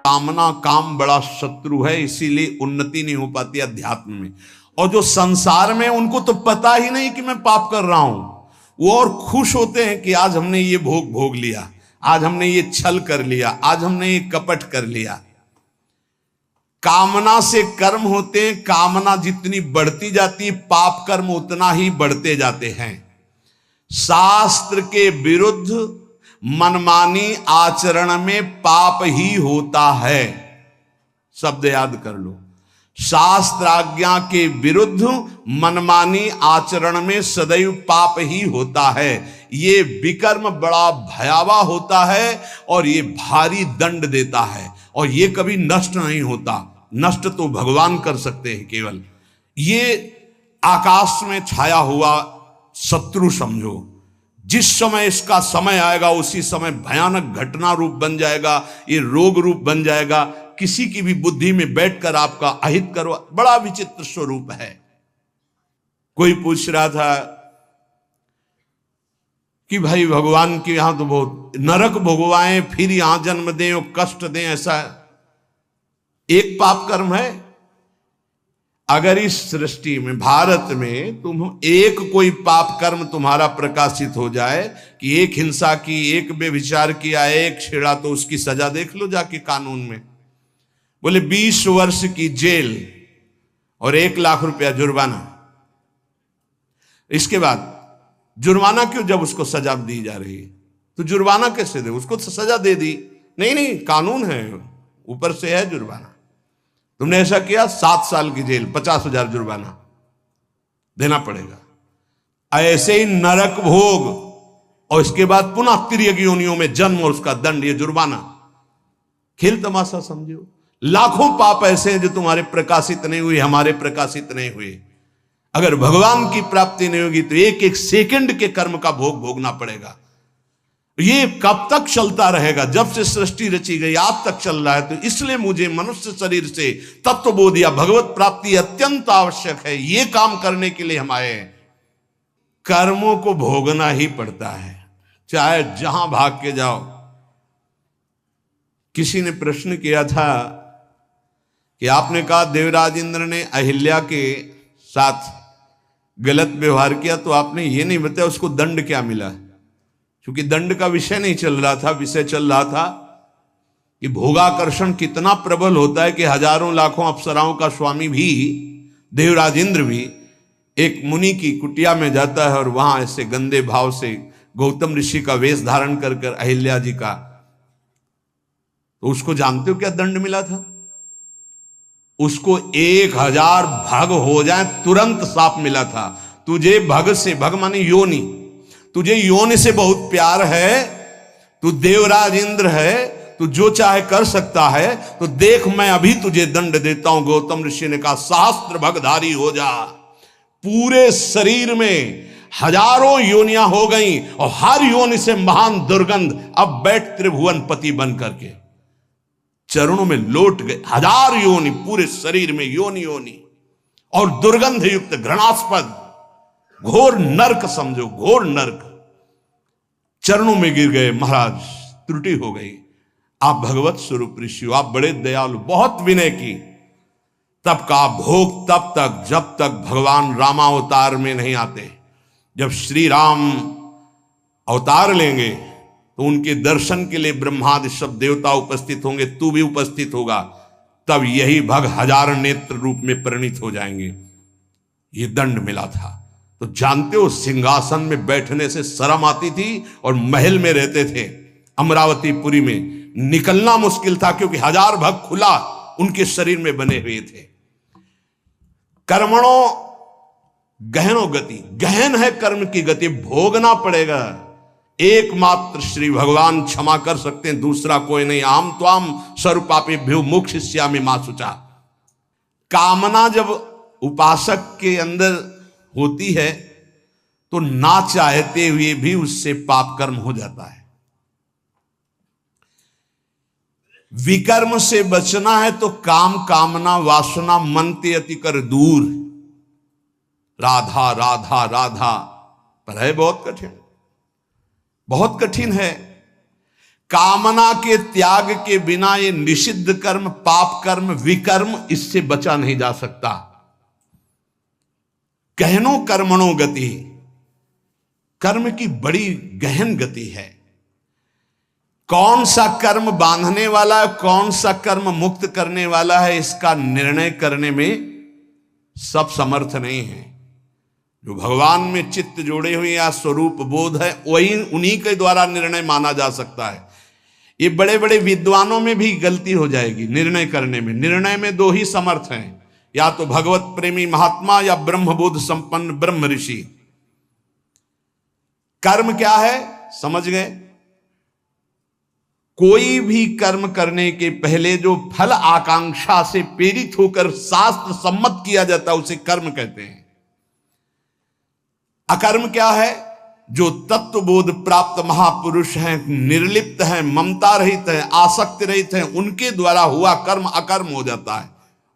कामना, काम बड़ा शत्रु है, इसीलिए उन्नति नहीं हो पाती अध्यात्म में। और जो संसार में, उनको तो पता ही नहीं कि मैं पाप कर रहा हूं, वो और खुश होते हैं कि आज हमने ये भोग लिया, आज हमने ये छल कर लिया, आज हमने ये कपट कर लिया। कामना से कर्म होते हैं, कामना जितनी बढ़ती जाती है पाप कर्म उतना ही बढ़ते जाते हैं। शास्त्र के विरुद्ध मनमानी आचरण में पाप ही होता है। शब्द याद कर लो, शास्त्र आज्ञा के विरुद्ध मनमानी आचरण में सदैव पाप ही होता है। ये विकर्म बड़ा भयावह होता है और ये भारी दंड देता है, और ये कभी नष्ट नहीं होता। नष्ट तो भगवान कर सकते हैं केवल। ये आकाश में छाया हुआ शत्रु समझो, जिस समय इसका समय आएगा उसी समय भयानक घटना रूप बन जाएगा, ये रोग रूप बन जाएगा। किसी की भी बुद्धि में बैठकर आपका अहित करो, बड़ा विचित्र स्वरूप है। कोई पूछ रहा था कि भाई भगवान के यहां तो बहुत नरक भोगवाएं, फिर यहां जन्म दें और कष्ट दें, ऐसा एक पाप कर्म है? अगर इस सृष्टि में, भारत में तुम एक कोई पाप कर्म तुम्हारा प्रकाशित हो जाए कि एक हिंसा की, एक बेविचार किया, एक छेड़ा, तो उसकी सजा देख लो जाके कानून में। बोले 20 वर्ष की जेल और 1 लाख रुपया जुर्माना। इसके बाद जुर्माना क्यों, जब उसको सजा दी जा रही है तो जुर्माना कैसे दे? उसको तो सजा दे दी। नहीं, कानून है, ऊपर से है जुर्माना। तुमने ऐसा किया, 7 साल की जेल, 50,000 जुर्माना देना पड़ेगा। ऐसे ही नरक भोग, और इसके बाद पुनः तिर्यक योनियों में जन्म और उसका दंड, ये जुर्माना। खेल तमाशा समझो। लाखों पाप ऐसे हैं जो तुम्हारे प्रकाशित नहीं हुए, हमारे प्रकाशित नहीं हुए। अगर भगवान की प्राप्ति नहीं होगी तो एक एक सेकंड के कर्म का भोग भोगना पड़ेगा। ये कब तक चलता रहेगा? जब से सृष्टि रची गई आज तक चल रहा है। तो इसलिए मुझे मनुष्य शरीर से तत्वबोध या भगवत प्राप्ति अत्यंत आवश्यक है। ये काम करने के लिए हम आए हैं। कर्मों को भोगना ही पड़ता है, चाहे जहां भाग के जाओ। किसी ने प्रश्न किया था कि आपने कहा देवराज इंद्र ने अहिल्या के साथ गलत व्यवहार किया, तो आपने ये नहीं बताया उसको दंड क्या मिला। क्योंकि दंड का विषय नहीं चल रहा था, विषय चल रहा था कि भोगाकर्षण कितना प्रबल होता है कि हजारों लाखों अप्सराओं का स्वामी भी, देवराज इंद्र भी, एक मुनि की कुटिया में जाता है और वहां ऐसे गंदे भाव से गौतम ऋषि का वेश धारण कर कर अहिल्या जी का, तो उसको जानते हो क्या दंड मिला था? उसको 1000 भग हो जाए तुरंत साप मिला था। तुझे भग से, भग माने योनि, तुझे योनि से बहुत प्यार है, तू देवराज इंद्र है, तू जो चाहे कर सकता है, तो देख मैं अभी तुझे दंड देता हूं। गौतम ऋषि ने कहा सहस्त्र भगधारी हो जा। पूरे शरीर में हजारों योनियां हो गई और हर योनि से महान दुर्गंध, अब बैठ त्रिभुवन पति बन करके चरणों में लौट गए। 1000 योनि पूरे शरीर में, योनि योनि, और दुर्गंध युक्त घृणास्पद घोर नरक समझो, घोर नरक। चरणों में गिर गए, महाराज त्रुटि हो गई, आप भगवत स्वरूप ऋषि हो, आप बड़े दयालु, बहुत विनय की। तब का भोग तब तक जब तक भगवान रामावतार में नहीं आते। जब श्री राम अवतार लेंगे तो उनके दर्शन के लिए ब्रह्मादि सब देवता उपस्थित होंगे, तू भी उपस्थित होगा, तब यही भग 1000 नेत्र रूप में परिणित हो जाएंगे। ये दंड मिला था। तो जानते हो सिंहासन में बैठने से शर्म आती थी और महल में रहते थे अमरावतीपुरी में, निकलना मुश्किल था क्योंकि 1000 भग खुला उनके शरीर में बने हुए थे। कर्मणों गहनो गति, गहन है कर्म की गति, भोगना पड़ेगा। एकमात्र श्री भगवान क्षमा कर सकते हैं, दूसरा कोई नहीं। आम त्वाम सर्वपापेभ्यो मोक्षयिष्यामि मा शुचा। कामना जब उपासक के अंदर होती है तो ना चाहते हुए भी उससे पाप कर्म हो जाता है। विकर्म से बचना है तो काम, कामना, वासना मन ते अति कर दूर। राधा राधा राधा, पर है बहुत कठिन, बहुत कठिन है। कामना के त्याग के बिना ये निषिद्ध कर्म, पाप कर्म, विकर्म, इससे बचा नहीं जा सकता। गहनो कर्मणो गति, कर्म की बड़ी गहन गति है। कौन सा कर्म बांधने वाला है, कौन सा कर्म मुक्त करने वाला है, इसका निर्णय करने में सब समर्थ नहीं है। जो भगवान में चित्त जोड़े हुए या स्वरूप बोध है, वही उन्हीं के द्वारा निर्णय माना जा सकता है। ये बड़े बड़े विद्वानों में भी गलती हो जाएगी निर्णय करने में। निर्णय में दो ही समर्थ हैं, या तो भगवत प्रेमी महात्मा या ब्रह्मबोध संपन्न ब्रह्म ऋषि। कर्म क्या है समझ गए? कोई भी कर्म करने के पहले जो फल आकांक्षा से प्रेरित होकर शास्त्र सम्मत किया जाता है उसे कर्म कहते हैं। अकर्म क्या है? जो तत्वबोध प्राप्त महापुरुष हैं, निर्लिप्त हैं, ममता रहित हैं, आसक्ति रहित हैं, उनके द्वारा हुआ कर्म अकर्म हो जाता है।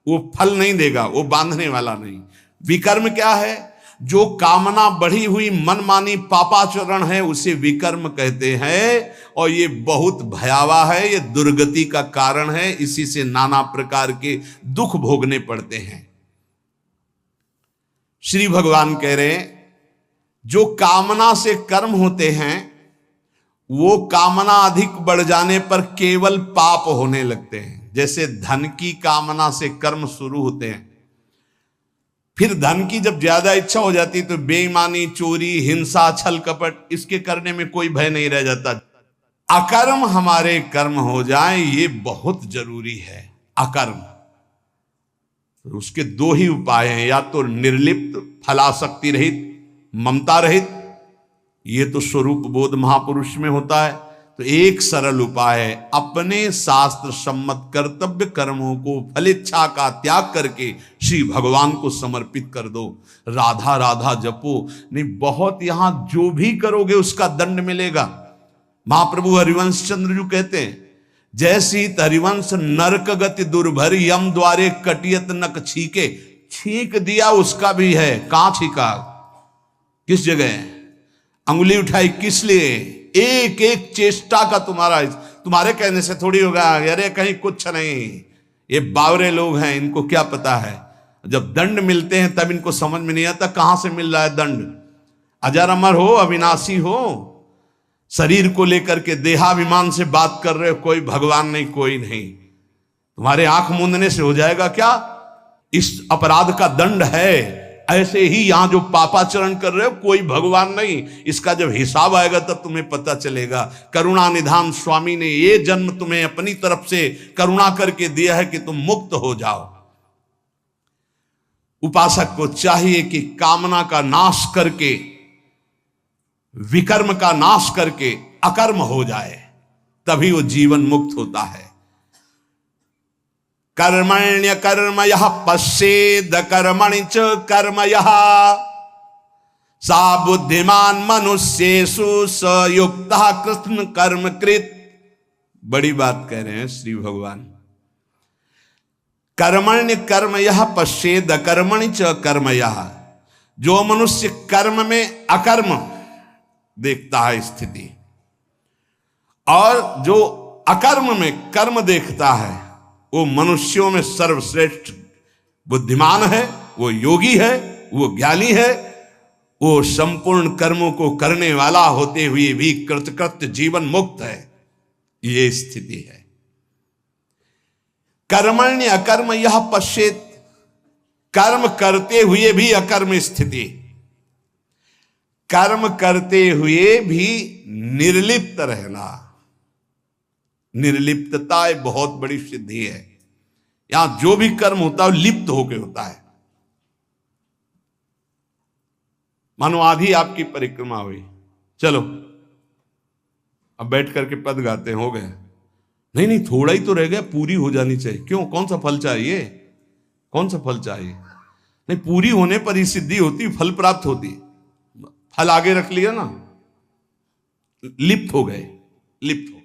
वो फल नहीं देगा, वो बांधने वाला नहीं। विकर्म क्या है? जो कामना बढ़ी हुई मनमानी पापाचरण है उसे विकर्म कहते हैं, और ये बहुत भयावह है, ये दुर्गति का कारण है। इसी से नाना प्रकार के दुख भोगने पड़ते हैं। श्री भगवान कह रहे हैं जो कामना से कर्म होते हैं वो कामना अधिक बढ़ जाने पर केवल पाप होने लगते हैं। जैसे धन की कामना से कर्म शुरू होते हैं, फिर धन की जब ज्यादा इच्छा हो जाती है तो बेईमानी, चोरी, हिंसा, छल कपट, इसके करने में कोई भय नहीं रह जाता। अकर्म हमारे कर्म हो जाए ये बहुत जरूरी है। अकर्म, तो उसके दो ही उपाय हैं, या तो निर्लिप्त, फलासक्ति रहित, ममता रहित, ये तो स्वरूप बोध महापुरुष में होता है। तो एक सरल उपाय है, अपने शास्त्र सम्मत कर्तव्य कर्मों को फलेच्छा का त्याग करके श्री भगवान को समर्पित कर दो। राधा राधा जपो, नहीं बहुत यहां जो भी करोगे उसका दंड मिलेगा। महाप्रभु हरिवंश चंद्र जी कहते हैं, जैसी हरिवंश नरक गति दुर्भर, यम द्वारे कटियत नक छीके। छींक दिया उसका भी है, कहां छीका, किस जगह अंगुली उठाई, किस लिए? एक एक चेष्टा का तुम्हारे कहने से थोड़ी होगा। अरे कहीं कुछ नहीं, ये बावरे लोग हैं, इनको क्या पता है। जब दंड मिलते हैं तब इनको समझ में नहीं आता कहां से मिल रहा है दंड। अजर अमर हो, अविनाशी हो, शरीर को लेकर के देहाभिमान से बात कर रहे हो, कोई भगवान नहीं, कोई नहीं। तुम्हारे आंख मूंदने से हो जाएगा क्या? इस अपराध का दंड है। ऐसे ही यहां जो पापाचरण कर रहे हो कोई भगवान नहीं, इसका जब हिसाब आएगा तब तुम्हें पता चलेगा। करुणा निधान स्वामी ने ये जन्म तुम्हें अपनी तरफ से करुणा करके दिया है कि तुम मुक्त हो जाओ। उपासक को चाहिए कि कामना का नाश करके, विकर्म का नाश करके अकर्म हो जाए, तभी वो जीवन मुक्त होता है। कर्मण्य कर्म यह पश्येद कर्मणि च कर्म यह, सा बुद्धिमान मनुष्येषु स युक्तः कृष्ण कर्म कृत। बड़ी बात कह रहे हैं श्री भगवान। कर्मण्य कर्म यह पश्येद कर्मणि च कर्म यह, जो मनुष्य कर्म में अकर्म देखता है स्थिति, और जो अकर्म में कर्म देखता है, वो मनुष्यों में सर्वश्रेष्ठ बुद्धिमान है, वो योगी है, वो ज्ञानी है, वो संपूर्ण कर्मों को करने वाला होते हुए भी कृतकृत्य जीवन मुक्त है। ये स्थिति है। कर्मण्य अकर्म यह पश्येत, कर्म करते हुए भी अकर्म स्थिति, कर्म करते हुए भी निर्लिप्त रहना। निर्लिप्तता एक बहुत बड़ी सिद्धि है। यहां जो भी कर्म होता है लिप्त होकर होता है। मानो आधी आपकी परिक्रमा हुई, चलो अब बैठ करके पद गाते हो गए। नहीं नहीं, थोड़ा ही तो रह गया, पूरी हो जानी चाहिए। क्यों, कौन सा फल चाहिए, कौन सा फल चाहिए? नहीं, पूरी होने पर ही सिद्धि होती, फल प्राप्त होती। फल आगे रख लिया ना, लिप्त हो गए, लिप्त हो गए।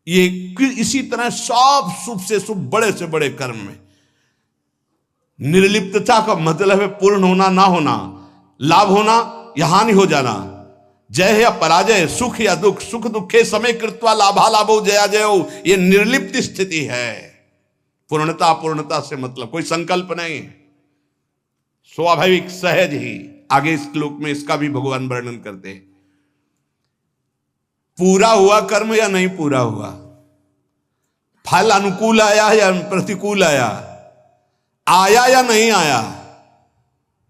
ये इसी तरह सब शुभ से शुभ, बड़े से बड़े कर्म में निर्लिप्तता का मतलब है पूर्ण होना, ना होना, लाभ होना या हानि हो जाना। जय या पराजय, सुख या दुख, सुख दुखे समय कृत्वा लाभा लाभो जया जयो, ये निर्लिप्त स्थिति है। पूर्णता पूर्णता से मतलब कोई संकल्प नहीं, स्वाभाविक सहज ही। आगे इस श्लोक में इसका भी भगवान वर्णन करते हैं। पूरा हुआ कर्म या नहीं पूरा हुआ, फल अनुकूल आया या प्रतिकूल आया, आया या नहीं आया,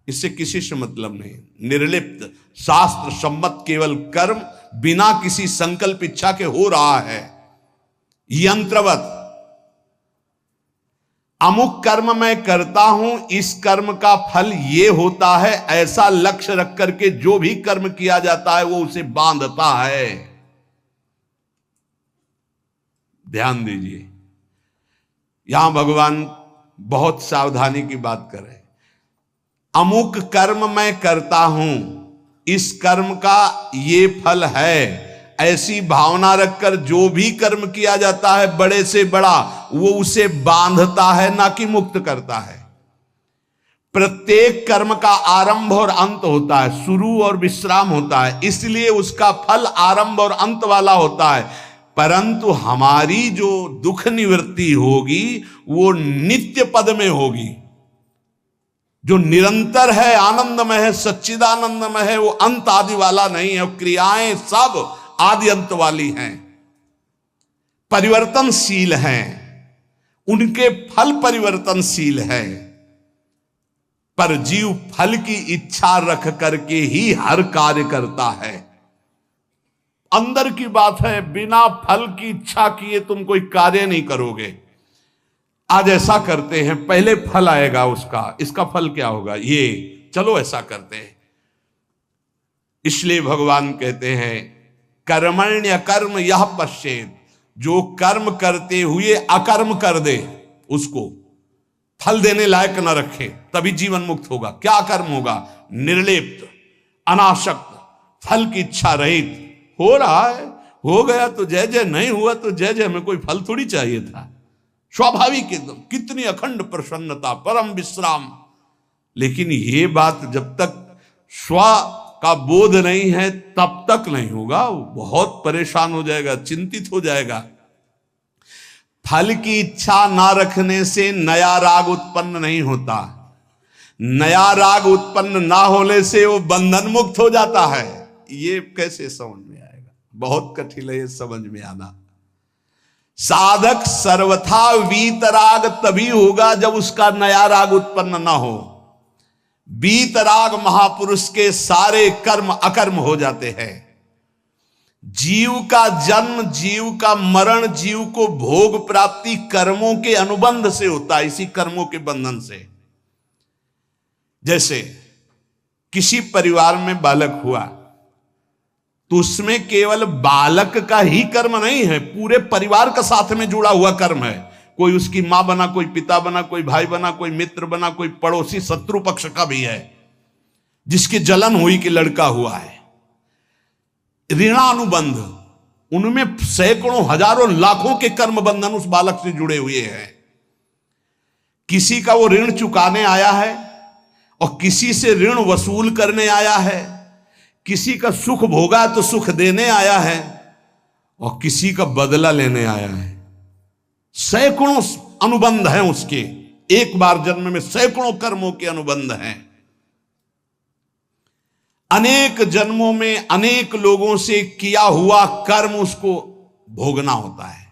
इससे किसी से मतलब नहीं। निर्लिप्त शास्त्र सम्मत केवल कर्म बिना किसी संकल्प इच्छा के हो रहा है। यंत्रवत अमुक कर्म मैं करता हूं, इस कर्म का फल ये होता है, ऐसा लक्ष्य रख करके जो भी कर्म किया जाता है वो उसे बांधता है। ध्यान दीजिए, यहां भगवान बहुत सावधानी की बात कर रहे हैं। अमुक कर्म मैं करता हूं, इस कर्म का ये फल है, ऐसी भावना रखकर जो भी कर्म किया जाता है बड़े से बड़ा, वो उसे बांधता है ना कि मुक्त करता है। प्रत्येक कर्म का आरंभ और अंत होता है, शुरू और विश्राम होता है, इसलिए उसका फल आरंभ और अंत वाला होता है। परंतु हमारी जो दुख निवृत्ति होगी वो नित्य पद में होगी, जो निरंतर है, आनंदमय है, सच्चिदानंदमय है, वो अंत आदि वाला नहीं है। क्रियाएं सब आदि अंत वाली हैं, परिवर्तनशील हैं, उनके फल परिवर्तनशील है। पर जीव फल की इच्छा रख करके ही हर कार्य करता है। अंदर की बात है, बिना फल की इच्छा किए तुम कोई कार्य नहीं करोगे। आज ऐसा करते हैं, पहले फल आएगा उसका, इसका फल क्या होगा, ये चलो ऐसा करते हैं। इसलिए भगवान कहते हैं कर्मण्य कर्म यह पश्चेत, जो कर्म करते हुए अकर्म कर दे, उसको फल देने लायक न रखे, तभी जीवन मुक्त होगा। क्या कर्म होगा, निर्लिप्त, अनासक्त, फल की इच्छा रहित। हो रहा है, हो गया तो जय जय, नहीं हुआ तो जय जय, हमें कोई फल थोड़ी चाहिए था। स्वाभाविक एकदम, कितनी अखंड प्रसन्नता, परम विश्राम। लेकिन ये बात जब तक स्व का बोध नहीं है तब तक नहीं होगा। वो बहुत परेशान हो जाएगा, चिंतित हो जाएगा। फल की इच्छा ना रखने से नया राग उत्पन्न नहीं होता, नया राग उत्पन्न ना होने से वो बंधन मुक्त हो जाता है। ये कैसे समझ में आएगा, बहुत कठिन है ये समझ में आना। साधक सर्वथा वीतराग तभी होगा जब उसका नया राग उत्पन्न ना हो। वीतराग महापुरुष के सारे कर्म अकर्म हो जाते हैं। जीव का जन्म, जीव का मरण, जीव को भोग प्राप्ति कर्मों के अनुबंध से होता है, इसी कर्मों के बंधन से। जैसे किसी परिवार में बालक हुआ तो उसमें केवल बालक का ही कर्म नहीं है, पूरे परिवार का साथ में जुड़ा हुआ कर्म है। कोई उसकी मां बना, कोई पिता बना, कोई भाई बना, कोई मित्र बना, कोई पड़ोसी शत्रु पक्ष का भी है जिसकी जलन हुई कि लड़का हुआ है। ऋणानुबंध, उनमें सैकड़ों हजारों लाखों के कर्म बंधन उस बालक से जुड़े हुए हैं। किसी का वो ऋण चुकाने आया है और किसी से ऋण वसूल करने आया है, किसी का सुख भोगा तो सुख देने आया है और किसी का बदला लेने आया है। सैकड़ों अनुबंध हैं उसके, एक बार जन्म में सैकड़ों कर्मों के अनुबंध हैं। अनेक जन्मों में अनेक लोगों से किया हुआ कर्म उसको भोगना होता है।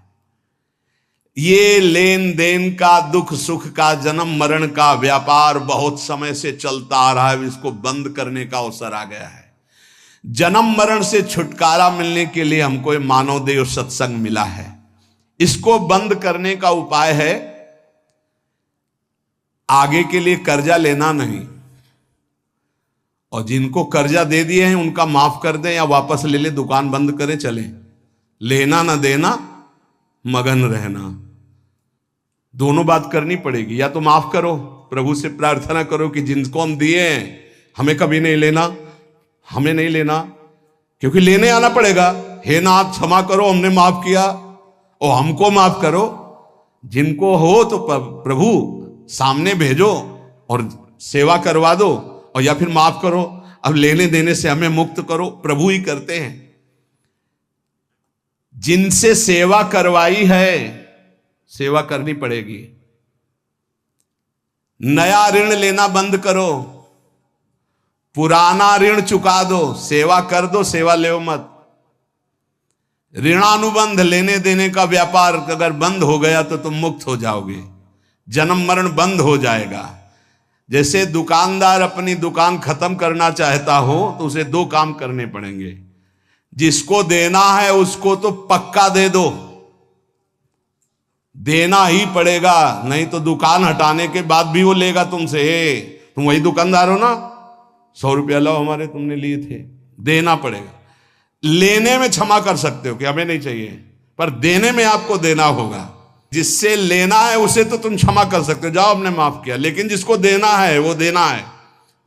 ये लेन देन का, दुख सुख का, जन्म मरण का व्यापार बहुत समय से चलता आ रहा है। इसको बंद करने का अवसर आ गया है। जन्म मरण से छुटकारा मिलने के लिए हमको ये मानव देव सत्संग मिला है। इसको बंद करने का उपाय है आगे के लिए कर्जा लेना नहीं, और जिनको कर्जा दे दिए हैं उनका माफ कर दें या वापस ले ले, दुकान बंद करें, चले। लेना ना देना, मगन रहना, दोनों बात करनी पड़ेगी। या तो माफ करो, प्रभु से प्रार्थना करो कि जिनको हम दिए हैं हमें कभी नहीं लेना, हमें नहीं लेना, क्योंकि लेने आना पड़ेगा। हे नाथ क्षमा करो, हमने माफ किया और हमको माफ करो। जिनको हो तो प्रभु सामने भेजो और सेवा करवा दो, और या फिर माफ करो। अब लेने देने से हमें मुक्त करो। प्रभु ही करते हैं। जिनसे सेवा करवाई है, सेवा करनी पड़ेगी। नया ऋण लेना बंद करो, पुराना ऋण चुका दो, सेवा कर दो, सेवा ले मत। ऋणानुबंध लेने देने का व्यापार अगर बंद हो गया तो तुम मुक्त हो जाओगे, जन्म मरण बंद हो जाएगा। जैसे दुकानदार अपनी दुकान खत्म करना चाहता हो तो उसे दो काम करने पड़ेंगे। जिसको देना है उसको तो पक्का दे दो, देना ही पड़ेगा, नहीं तो दुकान हटाने के बाद भी वो लेगा तुमसे। तुम वही दुकानदार हो ना, 100 रुपया लो हमारे, तुमने लिए थे, देना पड़ेगा। लेने में क्षमा कर सकते हो कि हमें नहीं चाहिए, पर देने में आपको देना होगा। जिससे लेना है उसे तो तुम क्षमा कर सकते हो, जाओ हमने माफ किया, लेकिन जिसको देना है वो देना है।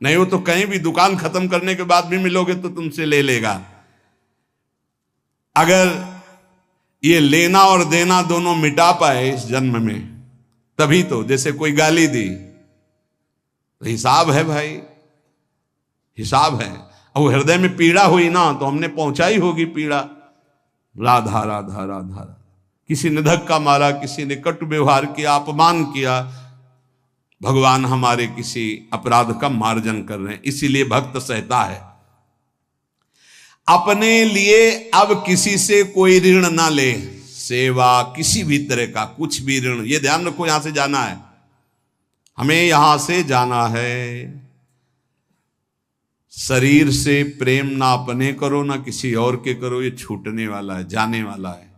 नहीं वो तो कहीं भी दुकान खत्म करने के बाद भी मिलोगे तो तुमसे ले लेगा। अगर ये लेना और देना दोनों मिटा पाए इस जन्म में, तभी तो। जैसे कोई गाली दी तो हिसाब है भाई, हिसाब है। और हृदय में पीड़ा हुई ना तो हमने पहुंचाई होगी पीड़ा। राधा राधा राधा। किसी ने धक्का मारा, किसी ने कटु व्यवहार किया, अपमान किया, भगवान हमारे किसी अपराध का मार्जन कर रहे हैं, इसीलिए भक्त सहता है। अपने लिए अब किसी से कोई ऋण ना ले, सेवा किसी भी तरह का कुछ भी ऋण, ये ध्यान रखो। यहां से जाना है, हमें यहां से जाना है। शरीर से प्रेम ना अपने करो ना किसी और के करो, ये छूटने वाला है, जाने वाला है।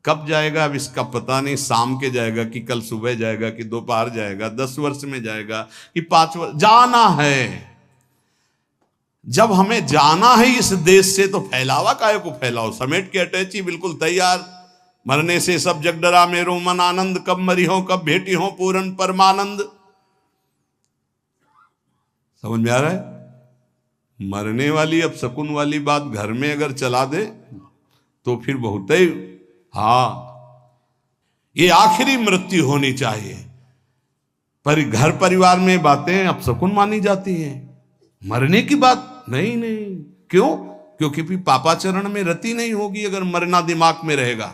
कब जाएगा अब इसका पता नहीं, शाम के जाएगा कि कल सुबह जाएगा कि दोपहर जाएगा, 10 वर्ष में जाएगा कि 5 वर्ष, जाना है। जब हमें जाना है इस देश से तो फैलावा काहे को फैलाओ, समेट के अटैची बिल्कुल तैयार। मरने से सब जग डरा मेरो मन आनंद, कब मरी हो कब भेटी हो पूर्ण परमानंद। समझ में आ रहा है? मरने वाली अब शकुन वाली बात घर में अगर चला दे तो फिर बहुत ही, हाँ ये आखिरी मृत्यु होनी चाहिए। पर घर परिवार में बातें अब शकुन मानी जाती हैं, मरने की बात नहीं। नहीं क्यों? क्योंकि फिर पापाचरण में रति नहीं होगी अगर मरना दिमाग में रहेगा।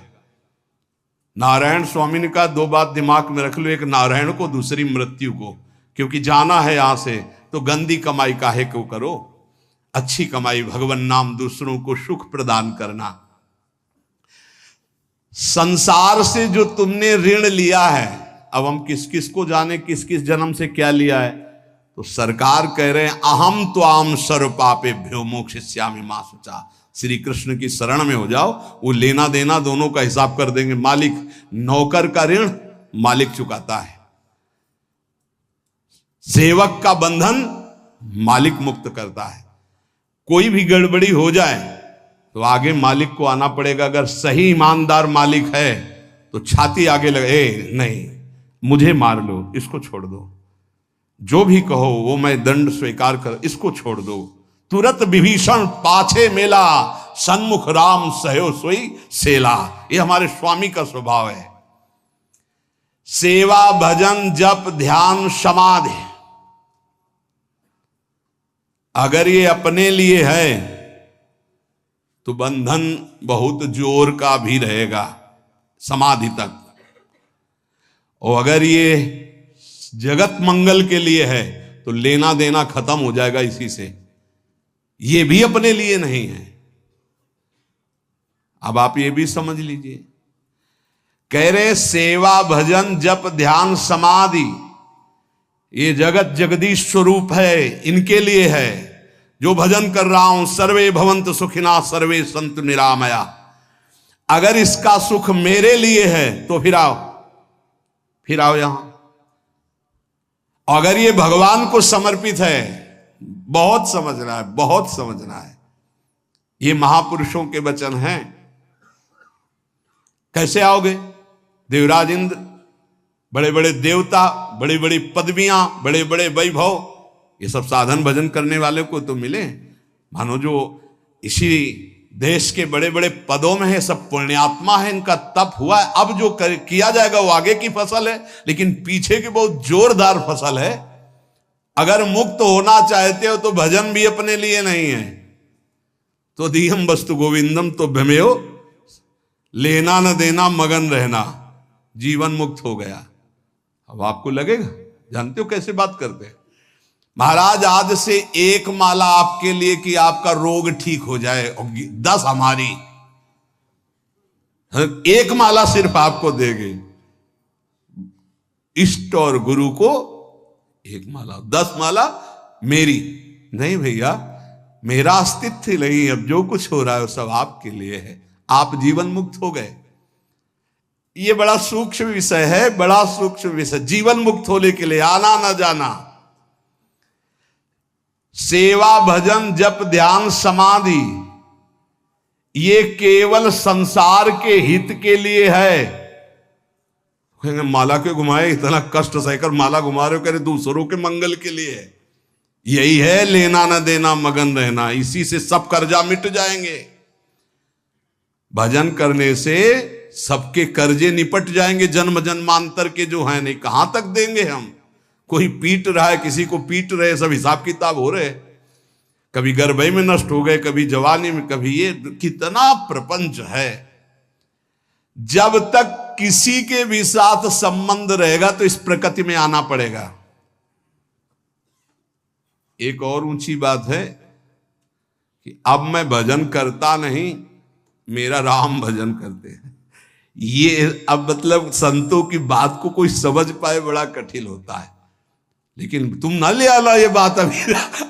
नारायण स्वामी ने कहा 2 बात दिमाग में रख लो, एक नारायण को, दूसरी मृत्यु को। क्योंकि जाना है यहां से तो गंदी कमाई काहे को करो, अच्छी कमाई भगवान नाम, दूसरों को सुख प्रदान करना। संसार से जो तुमने ऋण लिया है, अब हम किस किस को जाने किस किस जन्म से क्या लिया है। तो सरकार कह रहे हैं अहम त्वाम सर्व पापेभ्यो मोक्षयिष्यामि मा शुचा। श्री कृष्ण की शरण में हो जाओ, वो लेना देना दोनों का हिसाब कर देंगे। मालिक, नौकर का ऋण मालिक चुकाता है, सेवक का बंधन मालिक मुक्त करता है। कोई भी गड़बड़ी हो जाए तो आगे मालिक को आना पड़ेगा। अगर सही ईमानदार मालिक है तो छाती आगे लगे, नहीं मुझे मार लो, इसको छोड़ दो, जो भी कहो वो मैं दंड स्वीकार कर, इसको छोड़ दो। तुरंत विभीषण पाछे मेला, सन्मुख राम सहयो सोई सेला। ये हमारे स्वामी का स्वभाव है। सेवा भजन जप ध्यान समाधि, अगर ये अपने लिए है तो बंधन बहुत जोर का भी रहेगा समाधि तक, और अगर ये जगत मंगल के लिए है तो लेना देना खत्म हो जाएगा इसी से। ये भी अपने लिए नहीं है। अब आप ये भी समझ लीजिए, कह रहे सेवा भजन जप ध्यान समाधि ये जगत जगदीश स्वरूप है, इनके लिए है। जो भजन कर रहा हूं, सर्वे भवंत सुखिना सर्वे संत निरामया, अगर इसका सुख मेरे लिए है तो फिर आओ यहां। अगर ये भगवान को समर्पित है, बहुत समझना है, बहुत समझना है। ये महापुरुषों के वचन हैं। कैसे आओगे? देवराज इंद्र, बड़े बड़े देवता, बड़ी बड़ी पदवियां, बड़े बड़े वैभव, ये सब साधन भजन करने वाले को तो मिले। मानो जो इसी देश के बड़े बड़े पदों में है, सब पुण्यात्मा है, इनका तप हुआ है। अब जो किया जाएगा वो आगे की फसल है, लेकिन पीछे की बहुत जोरदार फसल है। अगर मुक्त होना चाहते हो तो भजन भी अपने लिए नहीं है। तो दीहम वस्तु गोविंदम तो भ्रमेयो, लेना न देना मगन रहना, जीवन मुक्त हो गया। अब आपको लगेगा, जानते हो कैसे बात करते हैं महाराज, आज से एक माला आपके लिए कि आपका रोग ठीक हो जाए, और 10 हमारी, एक माला सिर्फ आपको देंगे। इष्ट और गुरु को एक माला, 10 माला मेरी। नहीं भैया, मेरा अस्तित्व नहीं, अब जो कुछ हो रहा है वो सब आपके लिए है। आप जीवन मुक्त हो गए। ये बड़ा सूक्ष्म विषय है, बड़ा सूक्ष्म विषय। जीवन मुक्त होने के लिए आना ना जाना, सेवा भजन जप ध्यान समाधि, ये केवल संसार के हित के लिए है। माला क्यों घुमाए, इतना कष्ट सहकर माला घुमा रहे हो, कह रहे दूसरों के मंगल के लिए है। यही है लेना न देना मगन रहना, इसी से सब कर्जा मिट जाएंगे। भजन करने से सबके कर्जे निपट जाएंगे, जन्म जन्मांतर के जो हैं। नहीं कहां तक देंगे हम, कोई पीट रहा है, किसी को पीट रहे, सब हिसाब किताब हो रहे। कभी गर्भई में नष्ट हो गए, कभी जवानी में, कभी ये, कितना प्रपंच है। जब तक किसी के भी साथ संबंध रहेगा तो इस प्रकृति में आना पड़ेगा। एक और ऊंची बात है कि अब मैं भजन करता नहीं, मेरा राम भजन करते हैं। ये अब मतलब संतों की बात को कोई समझ पाए बड़ा कठिन होता है। लेकिन तुम ना ले आना ये बात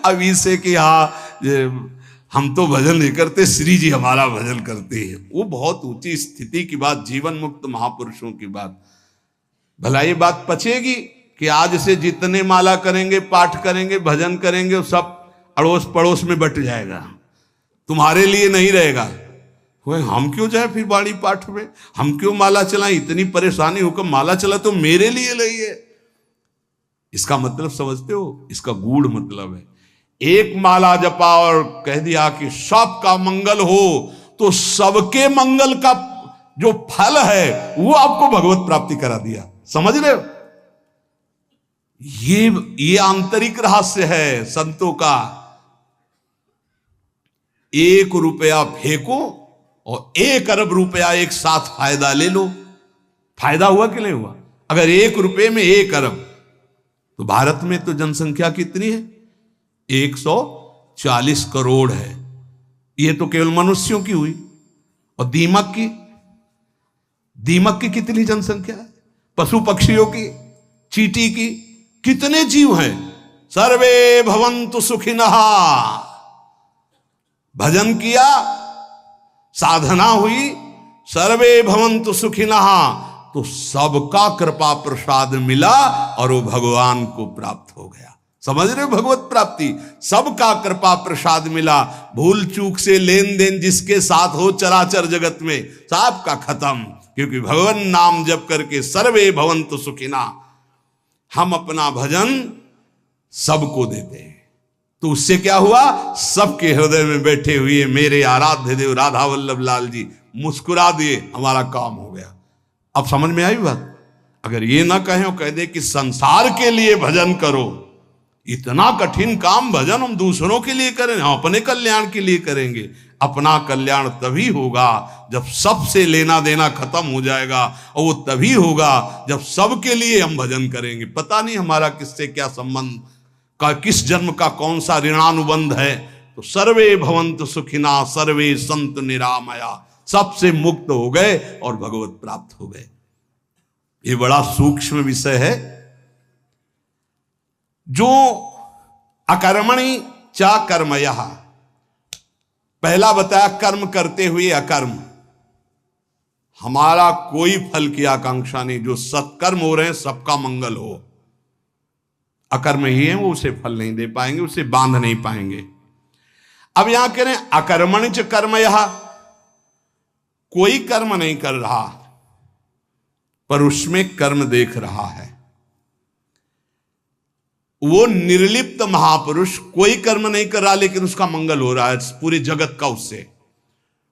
अभी से कि हाँ हम तो भजन नहीं करते, श्री जी हमारा भजन करते हैं। वो बहुत ऊंची स्थिति की बात, जीवन मुक्त महापुरुषों की बात। भला ये बात पचेगी कि आज से जितने माला करेंगे, पाठ करेंगे, भजन करेंगे, वो सब अड़ोस पड़ोस में बट जाएगा, तुम्हारे लिए नहीं रहेगा। हम क्यों जाए फिर बाणी पाठ में, हम क्यों माला चलाएं, इतनी परेशानी होकर माला चला तो मेरे लिए नहीं है। इसका मतलब समझते हो, इसका गूढ़ मतलब है। एक माला जपा और कह दिया कि सबका मंगल हो, तो सबके मंगल का जो फल है वो आपको भगवत प्राप्ति करा दिया। समझ रहे हो, ये आंतरिक रहस्य है संतों का। 1 रुपया फेंको और 1 अरब रुपया एक साथ फायदा ले लो। फायदा हुआ कि नहीं हुआ? अगर 1 रुपये में 1 अरब, तो भारत में तो जनसंख्या कितनी है? 140 करोड़ है। ये तो केवल मनुष्यों की हुई। और दीमक की कितनी जनसंख्या है? पशु पक्षियों की, चींटी की, कितने जीव हैं? सर्वे भवन्तु सुखिनः। भजन किया, साधना हुई, सर्वे भवन्तु सुखिनः, तो सबका कृपा प्रसाद मिला और वो भगवान को प्राप्त हो गया। समझ रहे हो, भगवत प्राप्ति, सबका कृपा प्रसाद मिला। भूल चूक से लेन देन जिसके साथ हो चराचर जगत में, सबका खत्म। क्योंकि भगवान नाम जप करके सर्वे भवन्तु सुखिना, हम अपना भजन सबको देते हैं। तो उससे क्या हुआ? सबके हृदय में बैठे हुए मेरे आराध्य देव राधा वल्लभ लाल जी मुस्कुरा दिए, हमारा काम हो गया। अब समझ में आई बात? अगर ये ना कहें और कह दे कि संसार के लिए भजन करो, इतना कठिन काम भजन हम दूसरों के लिए करें, हम अपने कल्याण के लिए करेंगे। अपना कल्याण तभी होगा जब सबसे लेना देना खत्म हो जाएगा, और वो तभी होगा जब सबके लिए हम भजन करेंगे। पता नहीं हमारा किससे क्या संबंध का, किस जन्म का कौन सा ऋणानुबंध है। तो सर्वे भवन्तु सुखिना, सर्वे संतु निरामया, सबसे मुक्त हो गए और भगवत प्राप्त हो गए। ये बड़ा सूक्ष्म विषय है। जो अकर्मणि चा कर्मयः, पहला बताया कर्म करते हुए अकर्म, हमारा कोई फल की आकांक्षा नहीं। जो सत्कर्म हो रहे हैं सबका मंगल हो। अकर्म ही है वो उसे फल नहीं दे पाएंगे, उसे बांध नहीं पाएंगे। अब यहां कह रहे हैं अकर्मणि च कर्मयः, कोई कर्म नहीं कर रहा पर उसमें कर्म देख रहा है। वो निर्लिप्त महापुरुष कोई कर्म नहीं कर रहा लेकिन उसका मंगल हो रहा है पूरे जगत का। उससे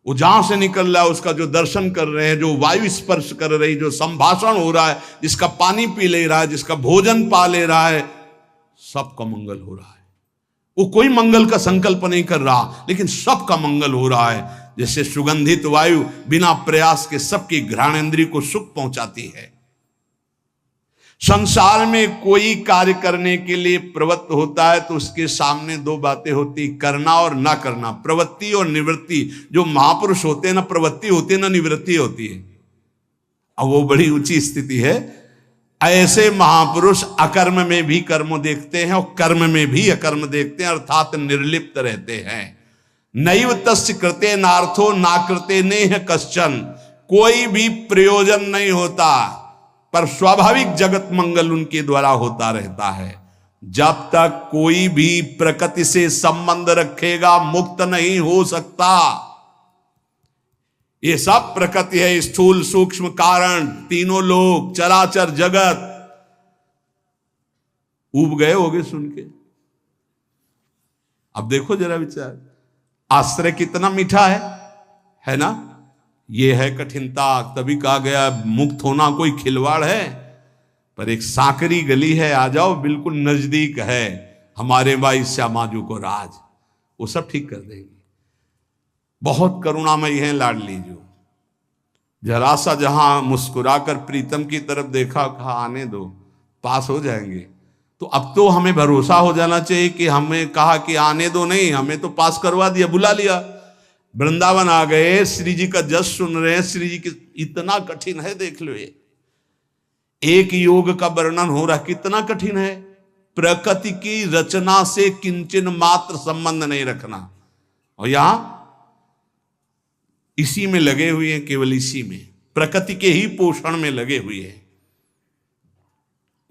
वो जहां से निकल रहा है, उसका जो दर्शन कर रहे हैं, जो वायु स्पर्श कर रही, जो संभाषण हो रहा है, जिसका पानी पी ले रहा है, जिसका भोजन पा ले रहा है, सबका मंगल हो रहा है। वो कोई मंगल का संकल्प नहीं कर रहा, लेकिन सबका मंगल हो रहा है। जैसे सुगंधित वायु बिना प्रयास के सबकी घ्राणेंद्रिय को सुख पहुंचाती है। संसार में कोई कार्य करने के लिए प्रवृत्त होता है तो उसके सामने दो बातें होती, करना और ना करना, प्रवृत्ति और निवृत्ति। जो महापुरुष होते हैं ना प्रवृत्ति होती है ना निवृत्ति होती है। अब वो बड़ी ऊंची स्थिति है। ऐसे महापुरुष अकर्म में भी कर्म देखते हैं और कर्म में भी अकर्म देखते हैं, अर्थात निर्लिप्त रहते हैं। नैव तस्य कृते नार्थो ना कृते नेह कश्चन, कोई भी प्रयोजन नहीं होता पर स्वाभाविक जगत मंगल उनके द्वारा होता रहता है। जब तक कोई भी प्रकृति से संबंध रखेगा मुक्त नहीं हो सकता। ये सब प्रकृति है, स्थूल सूक्ष्म कारण, तीनों लोग, चराचर जगत। ऊब गए होगे सुन के। अब देखो जरा विचार, आश्रय कितना मीठा है ना। ये है कठिनता। तभी कहा गया मुक्त होना कोई खिलवाड़ है, पर एक सांकरी गली है, आ जाओ, बिल्कुल नजदीक है। हमारे भाई श्यामाजू को राज, वो सब ठीक कर देंगे। बहुत करुणामयी है लाडली जो। जरा सा जहां मुस्कुराकर प्रीतम की तरफ देखा, कहा आने दो, पास हो जाएंगे। तो अब तो हमें भरोसा हो जाना चाहिए कि हमें कहा कि आने दो नहीं, हमें तो पास करवा दिया, बुला लिया। वृंदावन आ गए, श्री जी का जस सुन रहे हैं। श्री जी की इतना कठिन है, देख लो। ये एक योग का वर्णन हो रहा, कितना कठिन है। प्रकृति की रचना से किंचन मात्र संबंध नहीं रखना, और यहां इसी में लगे हुए हैं, केवल इसी में, प्रकृति के ही पोषण में लगे हुए हैं।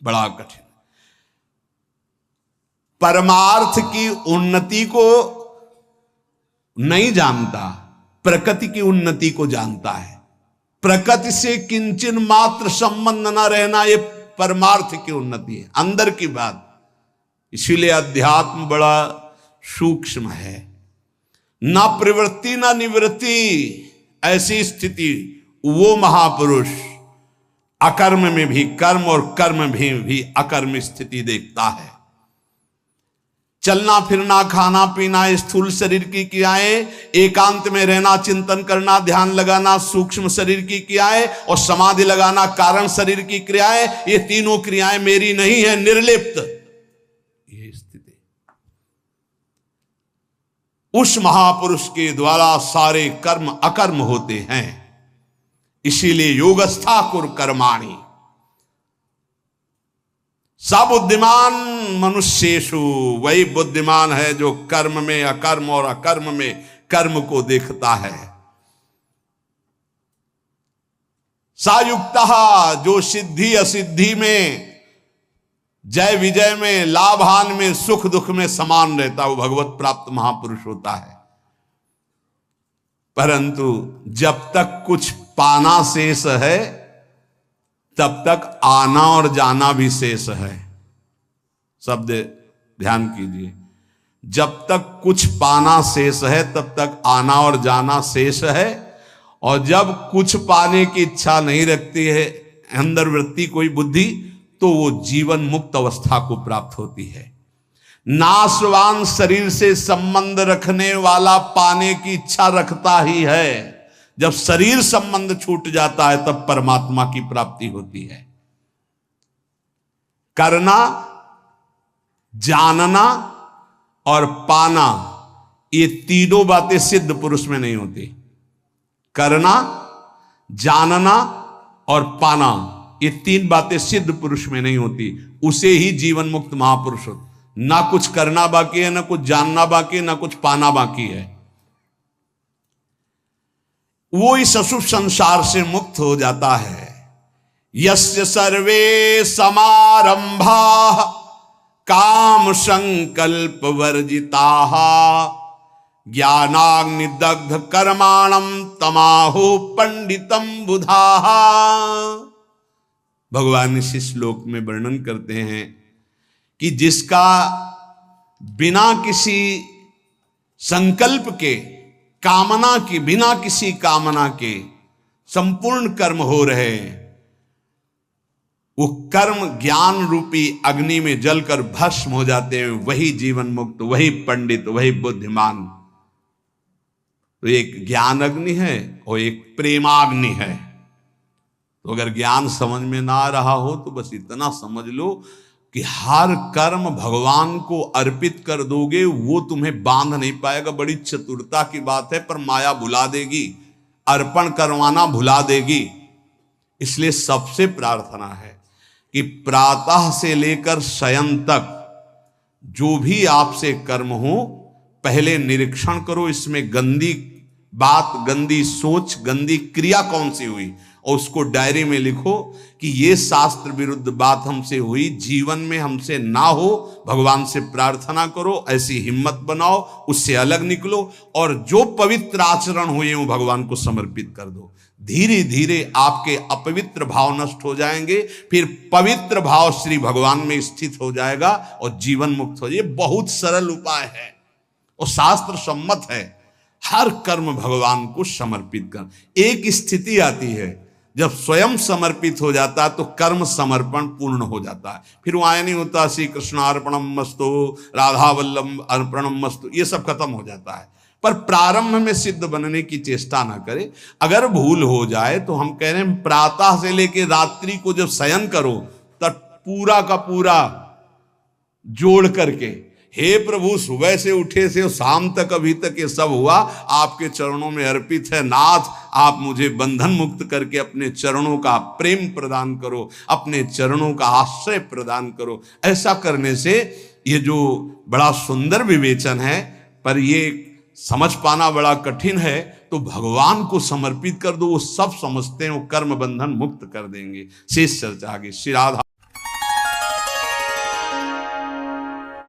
बड़ा कठिन। परमार्थ की उन्नति को नहीं जानता, प्रकृति की उन्नति को जानता है। प्रकृति से किंचन मात्र संबंध न रहना, यह परमार्थ की उन्नति है, अंदर की बात। इसीलिए अध्यात्म बड़ा सूक्ष्म है। ना प्रवृत्ति ना निवृत्ति, ऐसी स्थिति वो महापुरुष अकर्म में भी कर्म और कर्म में भी अकर्म स्थिति देखता है। चलना फिरना, खाना पीना, स्थूल शरीर की क्रियाएं, एकांत में रहना, चिंतन करना, ध्यान लगाना, सूक्ष्म शरीर की क्रियाएं, और समाधि लगाना, कारण शरीर की क्रियाएं, ये तीनों क्रियाएं मेरी नहीं है, निर्लिप्त। ये स्थिति उस महापुरुष के द्वारा सारे कर्म अकर्म होते हैं। इसीलिए योगस्था कुर कर्माणि, सब बुद्धिमान मनुष्येषु, वही बुद्धिमान है जो कर्म में अकर्म और अकर्म में कर्म को देखता है। सायुक्तः, जो सिद्धि असिद्धि में, जय विजय में, लाभ हानि में, सुख दुख में समान रहता, वो भगवत प्राप्त महापुरुष होता है। परंतु जब तक कुछ पाना शेष है तब तक आना और जाना भी शेष है। शब्द ध्यान कीजिए, जब तक कुछ पाना शेष है तब तक आना और जाना शेष है, और जब कुछ पाने की इच्छा नहीं रखती है अंदर वृत्ति कोई बुद्धि, तो वो जीवन मुक्त अवस्था को प्राप्त होती है। नाशवान शरीर से संबंध रखने वाला पाने की इच्छा रखता ही है। जब शरीर संबंध छूट जाता है तब परमात्मा की प्राप्ति होती है। करना, जानना और पाना, ये तीनों बातें सिद्ध पुरुष में नहीं होती। करना, जानना और पाना, ये तीन बातें सिद्ध पुरुष में नहीं होती। उसे ही जीवन मुक्त महापुरुष होता। ना कुछ करना बाकी है, ना कुछ जानना बाकी है, ना कुछ पाना बाकी है। वो इस अशुभ संसार से मुक्त हो जाता है। यस्य सर्वे समारंभा काम संकल्प वर्जिताः ज्ञानाग्निदग्ध कर्माणं तमाहु पंडितम बुधाः। भगवान इस श्लोक में वर्णन करते हैं कि जिसका बिना किसी संकल्प के, कामना के, बिना किसी कामना के संपूर्ण कर्म हो रहे हैं, वो कर्म ज्ञान रूपी अग्नि में जलकर भस्म हो जाते हैं, वही जीवन मुक्त, वही पंडित, वही बुद्धिमान। तो एक ज्ञान अग्नि है और एक प्रेमाग्नि है। तो अगर ज्ञान समझ में ना आ रहा हो तो बस इतना समझ लो कि हर कर्म भगवान को अर्पित कर दोगे, वो तुम्हें बांध नहीं पाएगा। बड़ी चतुरता की बात है, पर माया भुला देगी, अर्पण करवाना भुला देगी। इसलिए सबसे प्रार्थना है कि प्रातः से लेकर शयन तक जो भी आपसे कर्म हो, पहले निरीक्षण करो इसमें गंदी बात, गंदी सोच, गंदी क्रिया कौन सी हुई, और उसको डायरी में लिखो कि ये शास्त्र विरुद्ध बात हमसे हुई, जीवन में हमसे ना हो, भगवान से प्रार्थना करो, ऐसी हिम्मत बनाओ, उससे अलग निकलो, और जो पवित्र आचरण हुए वो भगवान को समर्पित कर दो। धीरे धीरे आपके अपवित्र भाव नष्ट हो जाएंगे, फिर पवित्र भाव श्री भगवान में स्थित हो जाएगा और जीवन मुक्त हो जाए। बहुत सरल उपाय है और शास्त्र सम्मत है। हर कर्म भगवान को समर्पित कर। एक स्थिति आती है जब स्वयं समर्पित हो जाता है तो कर्म समर्पण पूर्ण हो जाता है। फिर वो आया नहीं होता श्री कृष्णार्पणम मस्तु, राधा वल्लभ अर्पणम मस्तु, ये सब खत्म हो जाता है। पर प्रारंभ में सिद्ध बनने की चेष्टा ना करे। अगर भूल हो जाए तो हम कह रहे हैं प्रातः से लेकर रात्रि को जब शयन करो तब पूरा का पूरा जोड़ करके, हे प्रभु सुबह से उठे से शाम तक अभी तक ये सब हुआ आपके चरणों में अर्पित है। नाथ आप मुझे बंधन मुक्त करके अपने चरणों का प्रेम प्रदान करो, अपने चरणों का आश्रय प्रदान करो। ऐसा करने से ये जो बड़ा सुंदर विवेचन है, पर ये समझ पाना बड़ा कठिन है, तो भगवान को समर्पित कर दो, वो सब समझते हैं, वो कर्म बंधन मुक्त कर देंगे। शेष चर्चा आगे। श्री राधा।